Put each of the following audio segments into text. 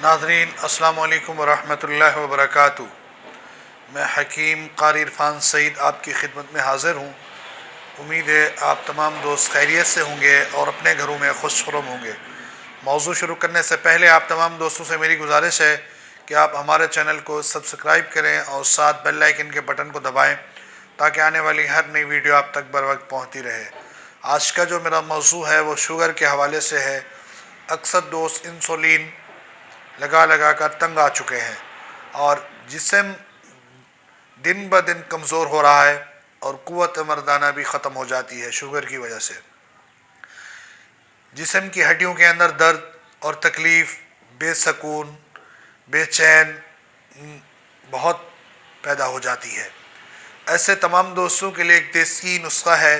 नाज़रीन अस्सलाम वालेकुम वरहमतुल्लाहि वबरकातुहू। मैं हकीम क़ारी इरफ़ान सईद आपकी खिदमत में हाज़िर हूँ। उम्मीद है आप तमाम दोस्त खैरियत से होंगे और अपने घरों में खुशखुरम होंगे। मौज़ू शुरू करने से पहले आप तमाम दोस्तों से मेरी गुजारिश है कि आप हमारे चैनल को सब्सक्राइब करें और साथ बेल आइकन के बटन को दबाएं ताकि आने वाली हर नई वीडियो आप तक बर वक्त पहुँचती रहे। आज का जो मेरा मौज़ू है वो शुगर के हवाले से है। अक्सर दोस्त इंसुलिन लगा कर तंग आ चुके हैं और जिस्म दिन ब दिन कमज़ोर हो रहा है और क़ुव्वत मर्दाना भी ख़त्म हो जाती है शुगर की वजह से। जिस्म की हड्डियों के अंदर दर्द और तकलीफ़, बेसकून, बेचैन बहुत पैदा हो जाती है। ऐसे तमाम दोस्तों के लिए एक देसी नुस्खा है,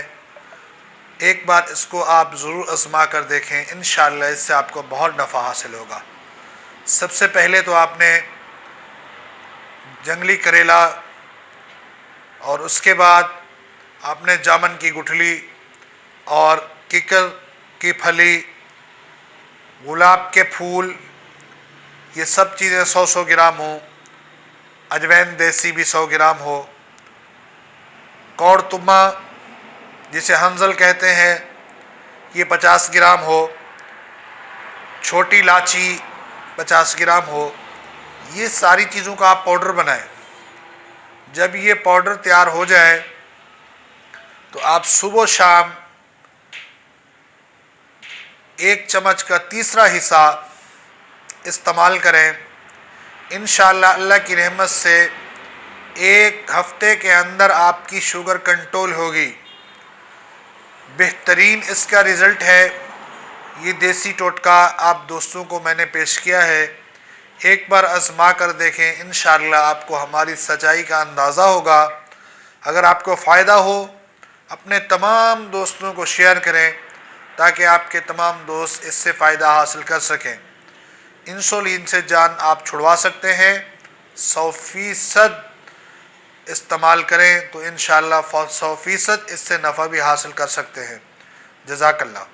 एक बार इसको आप ज़रूर आज़मा कर देखें, इंशाअल्लाह इससे आपको बहुत नफ़ा हासिल होगा। सबसे पहले तो आपने जंगली करेला और उसके बाद आपने जामुन की गुठली और किकर की फली, गुलाब के फूल, ये सब चीज़ें 100-100 ग्राम हो, अजवैन देसी भी 100 ग्राम हो, कौड़तुमा जिसे हंजल कहते हैं ये 50 ग्राम हो, छोटी इलायची 50 ग्राम हो। ये सारी चीज़ों का आप पाउडर बनाएं। जब ये पाउडर तैयार हो जाए तो आप सुबह शाम 1 चम्मच का तीसरा हिस्सा इस्तेमाल करें। इंशाअल्लाह अल्लाह की रहमत से 1 हफ्ते के अंदर आपकी शुगर कंट्रोल होगी। बेहतरीन इसका रिज़ल्ट है। ये देसी टोटका आप दोस्तों को मैंने पेश किया है, एक बार आज़मा कर देखें, इंशाअल्लाह आपको हमारी सच्चाई का अंदाज़ा होगा। अगर आपको फ़ायदा हो अपने तमाम दोस्तों को शेयर करें ताकि आपके तमाम दोस्त इससे फ़ायदा हासिल कर सकें। इंसुलिन से जान आप छुड़वा सकते हैं। 100% इस्तेमाल करें तो इंशाअल्लाह 100% इससे नफ़ा भी हासिल कर सकते हैं। जज़ाकल्लाह।